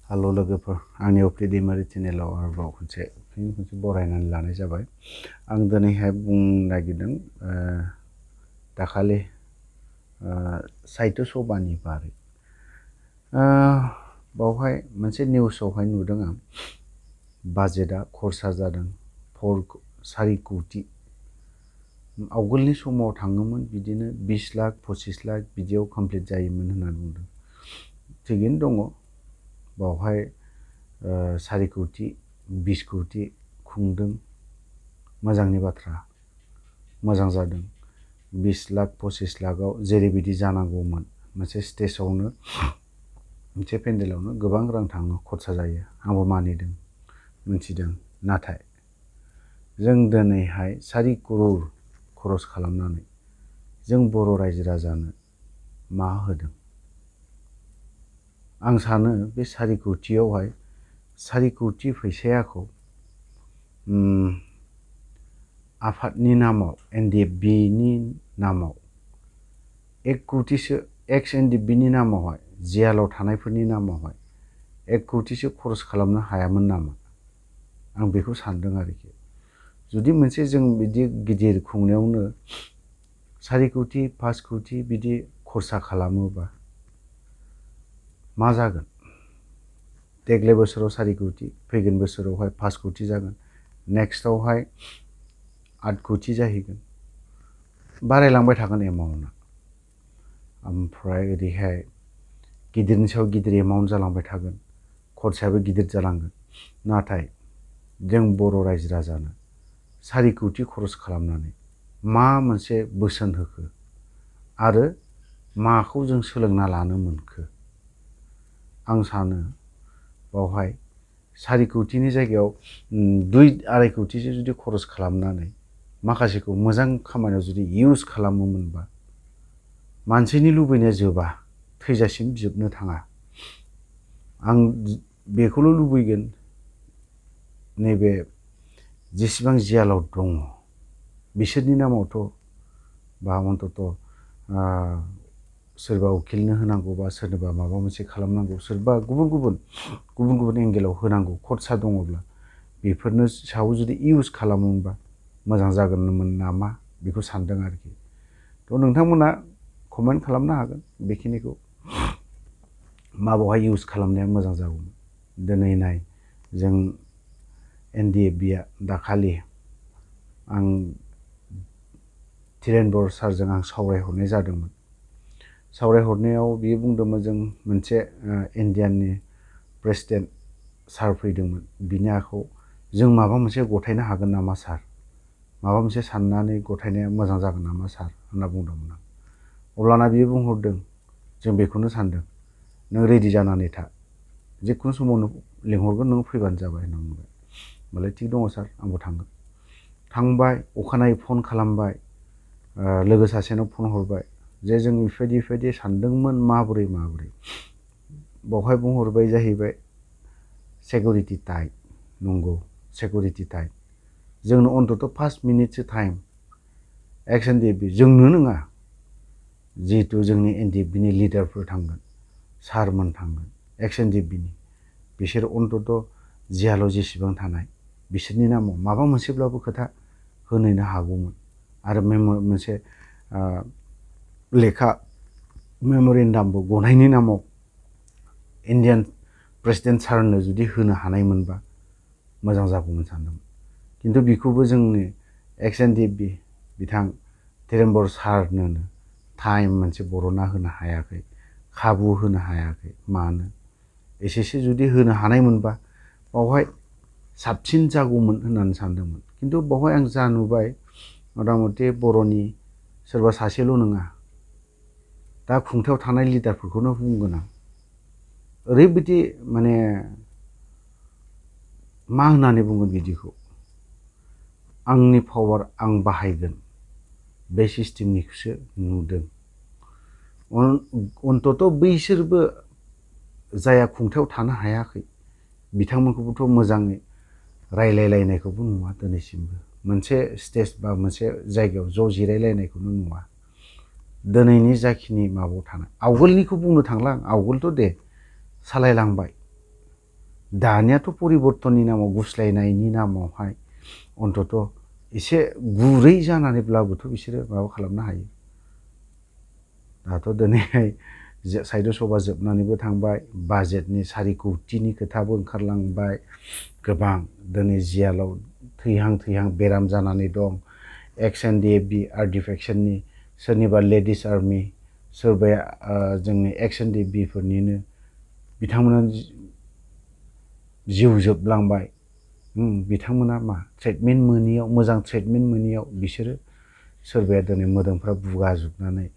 हेल' लोगोफोर आंनि अफ्रि दैमारि चेनेलाव आरोबाव खनसे बरायनानै लानाय जाबाय। आं दिनैहाय बुंनो नागिरदों दाखालि साहित्य सभानि बारै बावहाय मोनसे निउसावहाय नुदों आं बाजेटआ खरसा जादों 4 कौटि। आवगोलनि समाव थाङोमोन बिदिनो 20 लाख 25 लाख बिदियाव कमप्लिट जायोमोन होननानै बुंदों। थिगैनो दङ बावहाय 4 कौटि 20 कौटि खुंदों, मोजांनि बाथ्रा, मोजां जादों। 20 लाख 25 लाखआव जेरैबायदि जानांगौमोन मोनसे स्टेजावनो मोनसे पेन्डेलावनो गोबां रां थाङो, खरसा जायो, आंबो मानिदों मिथिदों। नाथाय जों दिनैहाय 4 करोड़ खरस खालामनानै जों बर' रायजो राजानो मा होदों? आं सानो बे 4 कौटियावहाय 4 कौटि फैसायाखौ आफादनि नामाव एनडिएफबिनि नामाव 1 कौटिसो एक्स एनडिएफबिनि नामावहाय जेलाव थानायफोरनि नामावहाय 1 कौटिसो खरस खालामनो हायामोन नामा? आं बेखौ सानदों आरोखि। जुदि मोनसे जों बिदि गिदिर खुंनायावनो 4 कौटि 5 कौटि बिदि खरसा खालामोबा मा जागोन? देग्लाय बोसोराव 4 कौटि, फैगोन बोसोरावहाय 5 कौटि जागोन, नेक्स्टआवहाय 8 कौटि जाहैगोन, बारायलांबाय थागोन एमाउन्टआ। ओमफ्राय ओरैहाय गिदिरनि सायाव गिदिर एमाउन्ट जालांबाय थागोन, खरसायाबो गिदिर जालांगोन। नाथाय जों बर' रायजो राजानो 4 कौटि खरस खालामनानै मा मोनसे बोसोन होखो आरो माखौ जों सोलोंना लानो मोनखो? आं सानो बावहाय 4 कौटिनि जायगायाव 2-2.5 कौटिसो जुदि खरस खालामनानै माखासेखौ मोजां खामानियाव जुदि इउज खालामोमोनबा मानसिनि लुबैनाया जोबा, थैजासिम जोबनो थाङा। आं बेखौल' लुबैगोन नैबे जेसेबां जेलाव दङ बिसोरनि नामावथ' बा अन्तत सोरबा उकिलनो होनांगौबा सोरनोबा माबा मोनसे खालामनांगौ, सोरबा गुबुन गुबुन एंगेलाव होनांगौ खरसा दङब्ला बेफोरनो सायाव जुदि इउज खालामोमोनबा मोजां जागोनमोन नामा बेखौ सानदों आरोखि। थ' नोंथांमोना कमेन्ट खालामनो हागोन बेखिनिखौ माबावहाय इउज खालामनाया मोजां जागौमोन। दिनै नाय जों एनडिएफबिआ दाखालि आं धीरेन बर' सारजों आं सावरायहरनाय जादोंमोन। सावरायहरनायाव बियो बुंदोंमोन जों मोनसे इण्डियाननि प्रेसिडेन्ट सार फैदोंमोन, बिनि आखायाव जों माबा मोनसे गथायनो हागोन नामा सार? माबा मोनसे साननानै गथायनाया मोजां जागोन नामा सार होनना बुंदोंमोन आं। अब्लाना बियो बुंहरदों जों बेखौनो सानदों, नों रेडि जानानै था, जिखुनु समावनो लिंहरगोन नों फैबानो जाबाय होनना बुंबाय। होमबालाय थिग दङ सार, आंबो थांगोन। थांबाय, अखानायै फन खालामबाय, लोगो सासेनाव फन हरबाय जे जों बेफोरबायदि सानदोंमोन, माबोरै बावहाय बुंहरबाय जाहैबाय सिकिउरिटि टाइट। नंगौ, सिकिउरिटि टाइट। जोंनो अन्तत 5 मिनिटसो टाइम, एक्स एनडिएफबि जोंनो नङा, जिहेतु जोंनि एनडिएफबिनि लिडारफोर थांगोन, सारमोन थांगोन, एक्स एनडिएफबिनि, बिसोर अन्तत जेलाव जेसेबां थानाय बिसोरनि नामाव माबा मोनसेब्लाबो खोथा होनैनो हागौमोन आरो मोनसे लेखा मेम'रेन्डामबो गनायनि नामाव इण्डियान प्रेसिडेन्ट सारनो जुदि होनो हानायमोनबा मोजां जागौमोन सानदोंमोन। खिन्थु बेखौबो जोंनि एक्स एनडिएफबि बिथां धीरेन बर' सारनो टाइम मोनसे बर'ना होनो हायाखै, खाबु होनो हायाखै। मानो? एसेसो जुदि होनो हानायमोनबा बावहाय साबसिन जागौमोन होननानै सानदोंमोन। खिन्थु बावहाय आं जा नुबाय मथा मथि बर'नि सोरबा सासेल' नङा, दा खुंथायाव थानाय लिडारफोरखौनो बुंगोन आं, ओरैबायदि माने मा होननानै बुंगोन बिदिखौ, आंनि पावार आं बाहायगोन बे सिस्टेमनिखौसो नुदों। अन्तत बैसोरबो जाया खुंथायाव थानो हायाखै बिथांमोनखौबोथ' मोजाङै रायलायलायनायखौबो नुवा दिनैसिमबो, मोनसे स्टेज बा मोनसे जायगायाव ज' जिरायलायनायखौनो नुवा। दिनैनि जाखिनि माबायाव थानाय, आवगोलनिखौ बुंनो थांला आं, आवगोलथ' दे सालायलांबाय, दानियाथ' परिबर्तननि नामाव गुस्लायनायनि नामावहाय अन्तत एसे गुरै जानानैब्लाबोथ' बिसोरो माबा खालामनो हायो। दाथ' दिनैहाय साहित्य सभा जोबनानैबो थांबाय, बाजेटनि 4 कौटिनि खोथाबो ओंखारलांबाय, गोबां दिनै जियालाव थैहां बेराम जानानै दं, XNDF-B आर्टिफेक्सननि, सोरनिबा लेडिस आर्मि, सोरबाया जोंनि XNDF-B फोरनिनो बिथांमोना जिउ जोबलांबाय। बिथांमोना मा ट्रिटमेन्ट मोनियाव, मोजां ट्रिटमेन्ट मोनियाव बिसोरो सोरबाया दिनै मोदोमफ्रा बुगाजोबनानै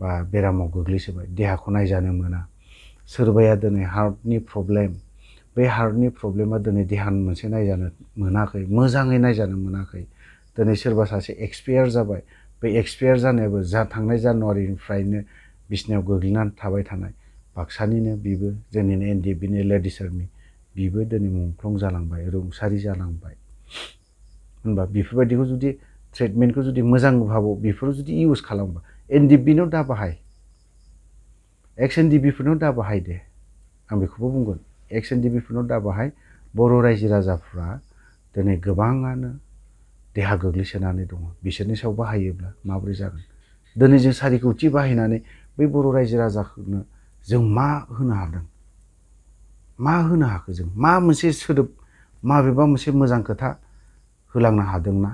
बा बेरामाव गोग्लैसोबाय, देहाखौ नायजानो मोना। सोरबाया दिनै हार्टनि प्रब्लेम, बे हार्टनि प्रब्लेमा दिनै देहानि मोनसे नायजानो मोनाखै, मोजाङै नायजानो मोनाखै। दिनै सोरबा सासे एक्सपायार जाबाय, बे एक्सपायार जानायाबो थांनाय जानुवारिनिफ्रायनो बिसनायाव गोग्लैनानै थाबाय थानाय बाक्सानिनो बिबो जोंनिनो NDF-Bनि लेडिस आर्मि, बिबो दिनै मुंख्लं जालांबाय, रुंसारि जालांबाय। होनबा बेफोरबायदिखौ जुदि ट्रिटमेन्टखौ जुदि मोजां भाबाव बेफोराव जुदि इउज खालामोबा, NDF-Bनाव दा बाहाय, XNDF-Bफोरनाव दा बाहाय दे, आं बेखौबो बुंगोन। XNDF-Bफोरनाव दा बाहाय। बर' रायजो राजाफ्रा दिनै गोबाङानो देहा गोग्लैसोनानै दङ, बिसोरनि सायाव बाहायोब्ला माबोरै जागोन? दिनै जों 4 कौटि बाहायनानै बै बर' रायजो राजाफोरनो जों मा होनो हादों? मा होनो हाखो जों? मा मोनसे सोदोब, माबेबा मोनसे मोजां खोथा होलांनो हादोंना?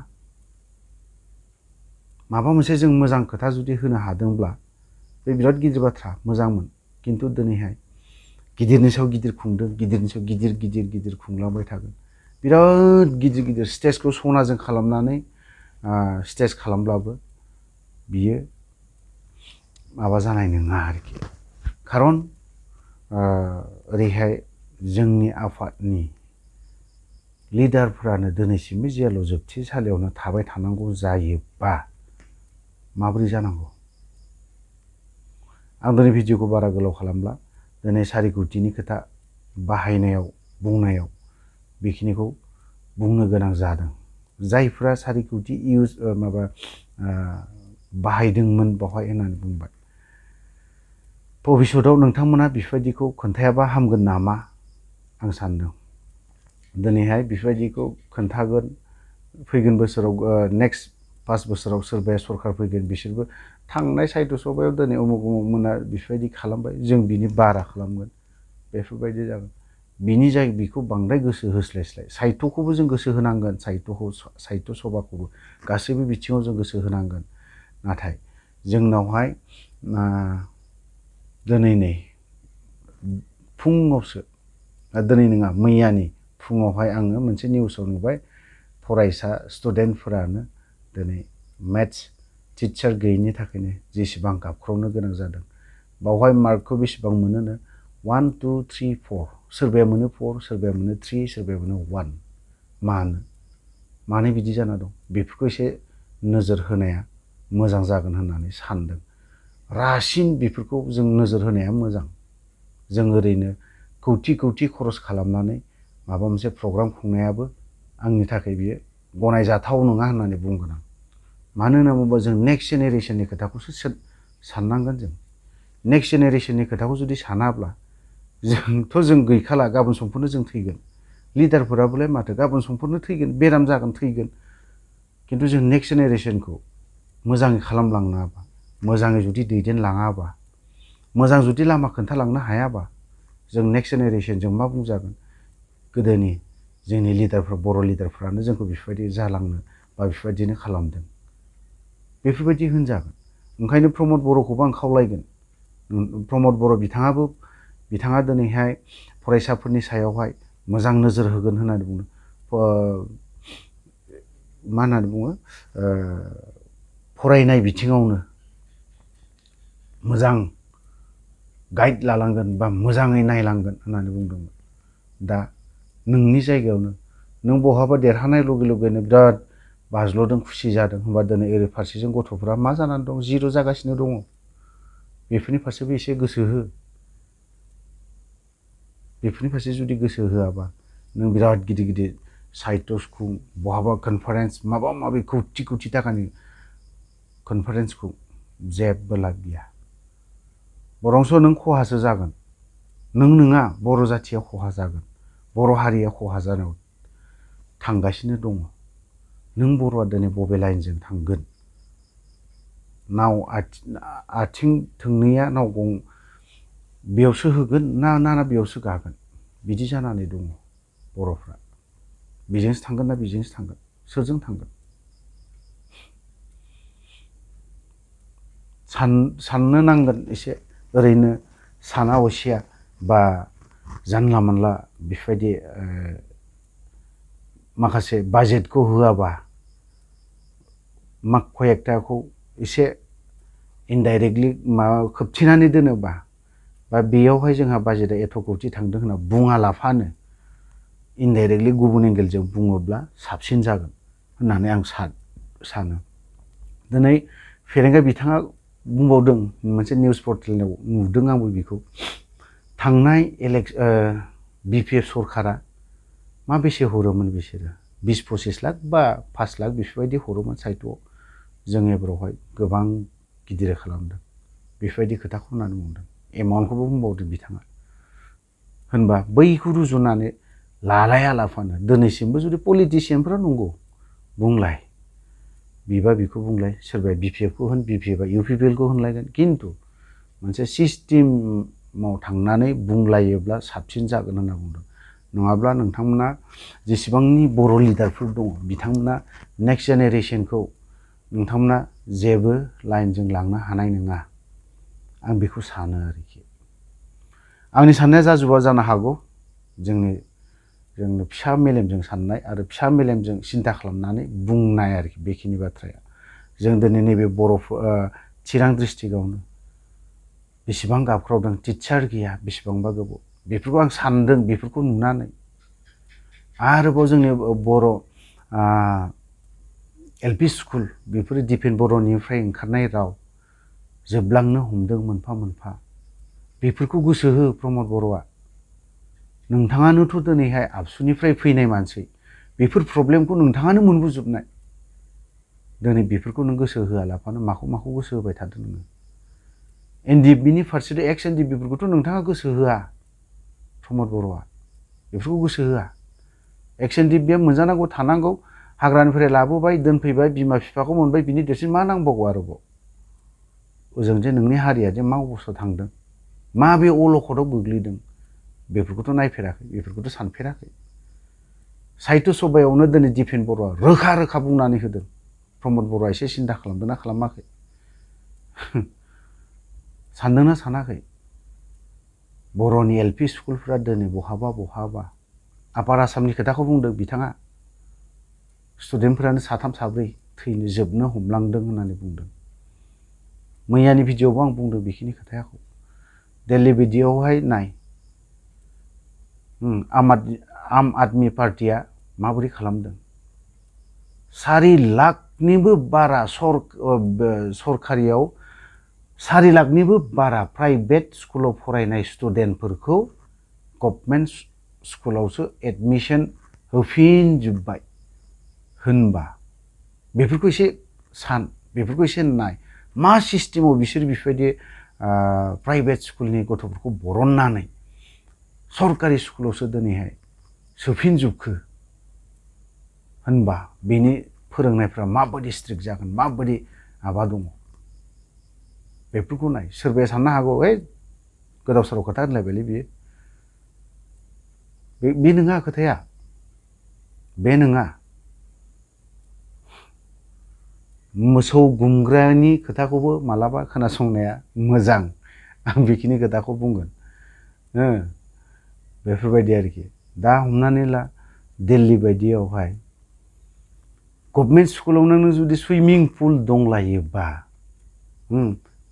माबा मोनसे जों मोजां खोथा जुदि होनो हादोंब्ला बे बिराद गिदिर बाथ्रा, मोजांमोन। खिन्थु दिनैहाय गिदिरनि सायाव गिदिर खुंदों, गिदिरनि सायाव गिदिर खुंलांबाय थागोन। बिराद गिदिर स्टेजखौ सनाजों खालामनानै स्टेज खालामब्लाबो बियो माबा जानाय नङा आरोखि। खारन ओरैहाय जोंनि आफादनि लिडारफ्रानो दिनैसिमबो जेलाव जोबथेसालियावनो थाबाय थानांगौ जायोबा माबोरै जानांगौ? आं दिनै भिडिअखौ बारा गोलाव खालामला, दिनै 4 कौटिनि खोथा बाहायनायाव, बुंनायाव बेखिनिखौ बुंनो गोनां जादों। जायफ्रा 4 कौटि बाहायदोंमोन बावहाय होननानै बुंबाय। भबिष्यतआव नोंथांमोना बेफोरबायदिखौ खोन्थायाबा हामगोन नामा आं सानदों। दिनैहाय बेफोरबायदिखौ खोन्थागोन, फैगोन बोसोराव नेक्स्ट 5 बोसोराव सोरबाया सरखार फैगोन, बिसोरबो थांनाय साहित्य सभायाव दिनै उमुक मोना बेफोरबायदि खालामबाय, जों बिनि बारा खालामगोन, बेफोरबायदि जागोन। बिनि जाय बेखौ बांद्राय गोसो होस्लायस्लाय साहित्यखौबो जों गोसो होनांगोन, साहित्य सभाखौबो गासैबो बिथिङाव जों गोसो होनांगोन। नाथाय जोंनावहाय दिनै नै फुङावसो, दिनै नङा मैयानि फुङावहाय आङो मोनसे निउसाव नुबाय, फरायसा स्टुडेन्टफोरानो दिनै मेथ्स टिचार गैयिनि थाखायनो जेसेबां गाबख्रावनो गोनां जादों। बावहाय मार्कखौ बेसेबां मोनोनो 1 2 3 4, सोरबाया मोनो 4, सोरबाया मोनो 3, सोरबाया मोनो 1। मानो बिदि जाना दं? बेफोरखौ एसे नोजोर होनाया मोजां जागोन होननानै सानदों। रासिन बेफोरखौ जों नोजोर होनाया मोजां। जों ओरैनो कौटि खरस खालामनानै माबा मोनसे प्रग्राम खुंनायाबो आंनि थाखाय बियो गनायजाथाव नङा होननानै बुंगोन आं। मानो होनना बुङोबा जों नेक्स्ट जेनेरेसननि खोथाखौसो साननांगोन। जों नेक्स्ट जेनेरेसननि खोथाखौ जुदि सानाब्ला जों गैखाला, गाबोन समफोरनो जों थैगोन। लिडारफोराबोलाय माथो गाबोन समफोरनो थैगोन, बेराम जागोन, थैगोन। खिन्थु जों नेक्स्ट जेनेरेसनखौ मोजाङै खालामलांनाङाबा, मोजाङै जुदि दैदेनलाङाबा, मोजां जुदि लामा खोन्थालांनो हायाबा, जों नेक्स्ट जेनेरेसनजों मा बुंजागोन? गोदोनि जोंनि लिडारफ्रा, बर' लिडारफ्रानो जोंखौ बेफोरबायदि जालांनो बा बेफोरबायदिनो खालामदों, बेफोरबायदि होनजागोन। ओंखायनो प्रमद बर'खौबो आं खावलायगोन। प्रमद बर' बिथाङा दिनैहाय फरायसाफोरनि सायावहाय मोजां नोजोर होगोन होननानै बुंदों। मा होननानै बुङो? फरायनाय बिथिङावनो मोजां गाइड लालांगोन बा मोजाङै नायलांगोन होननानै बुंदोंमोन। दा नोंनि जायगायावनो नों बहाबा देरहानाय लगे लगेनो बिराद बाज्ल'दों, खुसि जादों, होमबा दिनै ओरै फारसेजों गथ'फ्रा मा जानानै दं? जिर' जागासिनो दङ। बेफोरनि फारसेबो एसे गोसो हो। बेफोरनि फारसे जुदि गोसो होआबा नों बिराद गिदिर साहित्य खुं, बहाबा कनफारेन्स, माबा माबि कौटि थाखानि कनफारेन्स खुं, जेबो लाब गैया। बरंस' नों खहासो जागोन। नों नङा, बर' जाथिया खहा जागोन। बर' हारिया खहा जानायाव थांगासिनो दङ। नों बर'आ दिनै बबे लाइनजों थांगोन? नाव आथिं थोंनैया नाव गं बेयावसो होगोन ना बेयावसो गागोन बिदि जानानै दङ बर'फ्रा। बेजोंसो थांगोन ना बेजोंसो थांगोन, सोरजों थांगोन? साननो नांगोन एसे, ओरैनो साना हसिया बा जानला मोनला बेफोरबायदि माखासे बाजेटखौ होआबा, खयेकटाखौ एसे इनडाइरेक्टलि खोबथेनानै दोनोबा, बा बेयावहाय जोंहा बाजेटआ एथ' कोटि थांदों होनना बुङालाफानो इनडाइरेक्टलि गुबुन एंगेलजों बुङोब्ला साबसिन जागोन होननानै आं सानो। दिनै फेरेंगा बिथाङा बुंबावदों, मोनसे निउस पर्टेलाव नुदों आंबो बेखौ, थांनाय BPF सरकारा मा बेसे हरोमोन बिसोरो 20-25 लाख बा 5 लाख बेफोरबायदि हरोमोन साहित्यआव, जों एबारावहाय गोबां गिदिर खालामदों बेफोरबायदि खोथाखौ होननानै बुंदों। एमाउन्टखौबो बुंबावदों बिथाङा। होनबा बैखौ रुजुनानै लालायालाफानो दिनैसिमबो जुदि पलिटिसियानफ्रा नंगौ बुंलाय, बिबा बिखौ बुंलाय, सोरबाया BPFखौ होन, BPFआ UPPLखौ होनलायगोन, खिन्थु मोनसे सिस्टेमाव थांनानै बुंलायोब्ला साबसिन जागोन होनना बुंदों। नङाब्ला नोंथांमोना जेसेबांनि बर' लिडारफोर दङ बिथांमोना नेक्स्ट जेनेरेसनखौ नोंथांमोना जेबो लाइनजों लांनो हानाय नङा, आं बेखौ सानो आरोखि। आंनि साननाया जाजोबा जानो हागौ, जोंनो फिसा मेलेमजों साननाय आरो फिसा मेलेमजों सिन्था खालामनानै बुंनाय आरोखि बेखिनि बाथ्राया। जों दिनै नैबे चिरां डिस्ट्रिक्टआवनो बेसेबां गाबख्रावदों, टिचार गैया बेसेबांबा गोबाव, बेफोरखौ आं सानदों। बेफोरखौ नुनानै आरोबाव जोंनि बर' LP स्कुल बेफोरो दिपेन बर'निफ्राय ओंखारनाय राव जोबलांनो हमदों मोनफा मोनफा। बेफोरखौ गोसो हो प्रमद बर'आ। नोंथाङानोथ' दिनैहाय आबसुनिफ्राय फैनाय मानसि, बेफोर प्रब्लेमखौ नोंथाङानो मोनबोजोबनाय। दिनै बेफोरखौ नों गोसो होआलाफानो माखौ गोसो होबाय थादों नोङो? NDFBनि फारसेथ' एक्स NDFBफोरखौथ' नोंथाङा गोसो होआ प्रमद बर'आ, बेफोरखौ गोसो होआ। एक्स NDFBया मोनजानांगौ थानांगौ, हाग्रानिफ्राय लाबोबाय दोनफैबाय, बिमा बिफाखौ मोनबाय, बिनि देरसिन मा नांबावगौ आरोबाव? ओजों जे नोंनि हारिया जे मा अबस्थायाव थांदों, माबे अलखदाव गोग्लैदों, बेफोरखौथ' नायफेराखै, बेफोरखौथ' सानफेराखै। साहित्य सभायावनो दिनै दिपेन बर'आ रोखा रोखा बुंनानै होदों। प्रमद बर'आ एसे सिन्था खालामदोंना खालामाखै? सानदोंना सानाखै? बर'नि LP स्कुलफ्रा दिनै बहाबा आपार आसामनि खोथाखौ बुंदों बिथाङा, स्टुडेन्टफोरानो 3-4 थैनो जोबनो हमलांदों होननानै बुंदों। मैयानि भिडिअ'आवबो आं बुंदों बेखिनि खोथाखौ। दिल्ली बायदियावहाय नाय, आम आदमि पार्टिया माबोरै खालामदों। 4 लाखनिबो बारा सरकारियाव 4 लाखनिबो बारा प्राइभेट स्कुलाव फरायनाय स्टुडेन्टफोरखौ गभर्नमेन्ट स्कुलावसो एडमिसन होफिनजोब्बाय। होनबा बेफोरखौ एसे सान, बेफोरखौ एसे नाय, मा सिस्टेमाव बिसोर बेफोरबायदि प्राइभेट स्कुलनि गथ'फोरखौ बरननानै सरकारि स्कुलावसो दिनैहाय सोफिनजोबखो? होनबा बेनि फोरोंनायफ्रा माबायदि स्ट्रिक्ट जागोन, माबायदि माबा दङ, बेफोरखौ नाय। सोरबाया साननो हागौ, गोदाव सोराव खोथा होनलायबायलै बियो। बे नङा खोथाया, बे नङा। मोसौ गुमग्रानि खोथाखौबो मालाबा खोनासंनाया मोजां, आं बेखिनि खोथाखौ बुंगोन। बेफोरबायदि आरोखि। दा हमनानै ला दिल्ली बायदियावहाय गभर्नमेन्ट स्कुलावनो नों जुदि सुइमिं पुल दंलायोबा,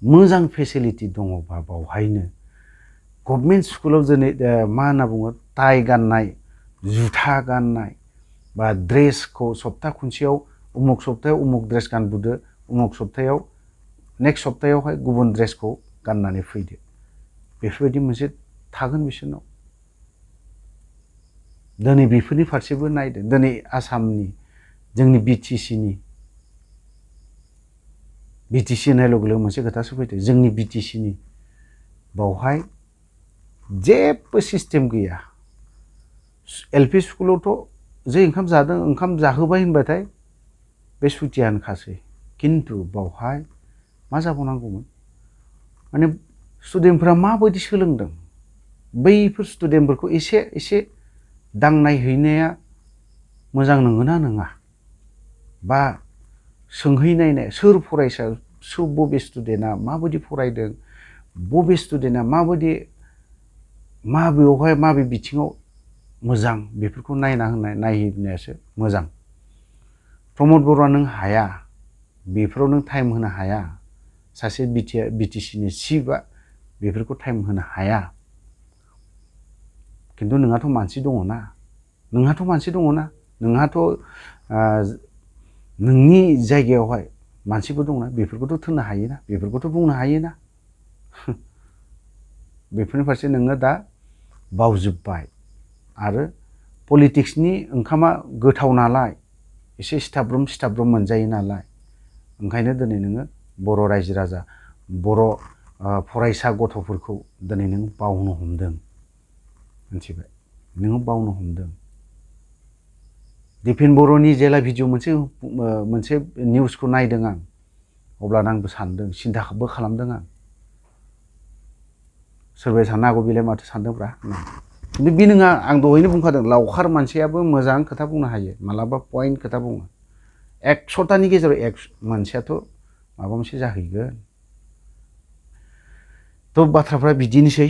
मोजां फेसिलिटि दङबा, बावहायनो गभर्नमेन्ट स्कुलाव दिनै मा होनना बुङो, टाइ गाननाय, जुथा गाननाय, बा ड्रेसखौ सप्ता खनसेयाव उमुक सप्तायाव उमुक ड्रेस गानबोदो, उमुक सप्तायाव नेक्स्ट सप्तायावहाय गुबुन ड्रेसखौ गाननानै फैदो, बेफोरबायदि मोनसे थागोन बिसोरनाव। दिनै बेफोरनि फारसेबो नायदो। दिनै आसामनि, जोंनि BTC होननाय लोगो लोगो मोनसे खोथासो फैदो, जोंनि BTCनि बावहाय जेबो सिस्टेम गैया। एलपि स्कुलावथ' जे ओंखाम जादों ओंखाम जाहोबाय होनबाथाय बे सुथियानोखासै खिन्थु बावहाय मा जाबावनांगौमोन माने स्टुडेन्टफोरा माबायदि सोलोंदों बैफोर स्टुडेन्टफोरखौ एसे एसे दांनाय हैनाया मोजां नंगौना नङा बा सोंहैनायनाय सोर फरायसा बबे स्टुडेन्टआ माबायदि फरायदों बबे स्टुडेन्टआ माबायदि माबेयावहाय माबे बिथिङाव मोजां बेफोरखौ नायहैनायासो मोजां। प्रमद बर'आ नों हाया बेफोराव नों टाइम होनो हाया सासे बिटिसिनि चिफआ बेफोरखौ टाइम होनो हाया खिन्थु नोंहाथ' मानसि दङना नोंहाथ' नोंनि जायगायावहाय मानसिफोर दंना बेफोरखौथ' थोननो हायोना बेफोरखौथ' बुंनो हायोना बेफोरनि फारसे नोङो दा बावजोब्बाय आरो पलिटिक्सनि ओंखामा गोथाव नालाय एसे सिथाब्रुम मोनजायो नालाय ओंखायनो दिनै नोङो बर' रायजो राजा बर' फरायसा गथ'फोरखौ दिनै नों बावनो हमदों मिथिबाय नोङो बावनो हमदों। दिपेन बर'नि जेला भिडिअ मोनसे निउसखौ नायदों आं अब्लानो आंबो सानदों सिन्थाबो खालामदों आं सोरबाया साननो हागौ बेलाय माथो सानदोंब्रा खिन्थु बे नङा आं दहायनो बुंखादों लावखार मानसियाबो मोजां खोथा बुंनो हायो मालाबा पइन्ट खोथा बुङो 100टानि गेजेराव मोनसेयाथ' माबा मोनसे जाहैगोन। थ' बाथ्राफ्रा बिदिनोसै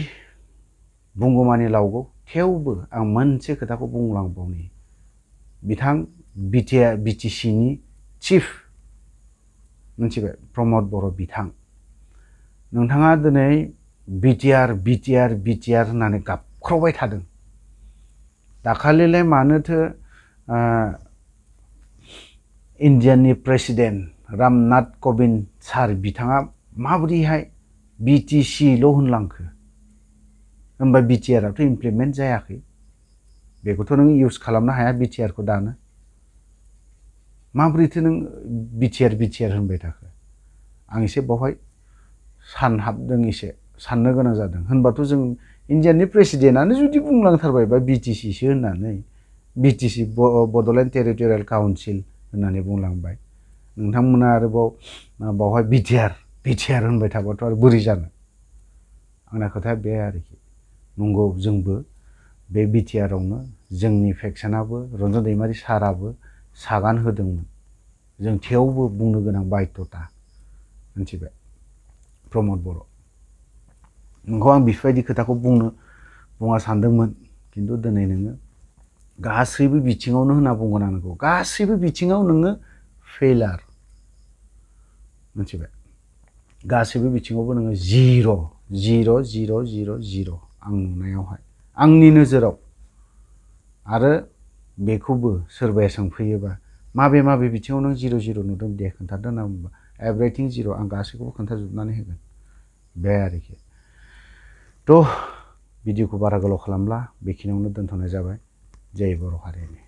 बुंगौमानि लावगौ थेवबो आं मोनसे खोथाखौ बुंलांबावनि बिथां बिटिसिनि चिफ मिथिबाय प्रमद बर' बिथां नोंथाङा दिनै बिटिआर होननानै गाबख्रावबाय थादों दाखालिलाय मानोथो इण्डियानि प्रेसिडेन्ट रामनाथ कविन्द सार बिथाङा माबोरैहाय बिटिसिल' होनलांखो होमबा बिटिआरआथ' इमप्लिमेन्ट जायाखै बेखौथ' नों इउज खालामनो हाया बिटिआरखौ दानो माबोरैथो नों बिटिआर होनबाय थाखो आं एसे बावहाय सानहाबदों एसे साननो गोनां जादों होनबाथ' जों इण्डियानि प्रेसिडेन्टआनो जुदि बुंलांथारबायबा बिटिसिसो होननानै बिटिसि बड'लेण्ड टेरिटरियेल काउन्सिल होननानै बुंलांबाय नोंथांमोना आरोबाव बावहाय बिटिआर होनबाय थाबाथ' आरो बोरै जानो आंना खोथाया बे आरोखि नंगौ जोंबो बे बिटिआरआवनो जोंनि फेक्सनाबो रन्जन दैमारि साराबो सागान होदोंमोन जों थेवबो बुंनो गोनां बायध'ता मिथिबाय प्रमद बर' नोंखौ आं बेफोरबायदि खोथाखौ बुङा सानदोंमोन खिन्थु दिनै नोङो गासैबो बिथिङावनो होनना बुंगोन आं नोंखौ गासैबो बिथिङाव नोङो फेलार मिथिबाय गासैबो बिथिङावबो नोङो जिर' आं नुनायावहाय आंनि नोजोराव आरो बेखौबो सोरबाया सोंफैयोबा माबे बिथिङाव नों जिर' नुदों दे खोन्थादो होनना बुंबा एभ्रिथिं जिर' आं गासैखौबो खोन्थाजोबनानै होगोन बे आरोखि। थ' भिडिअखौ बारा गोलाव खालामला बेखिनियावनो दोनथ'नाय जाबाय जय बर' हारिनि।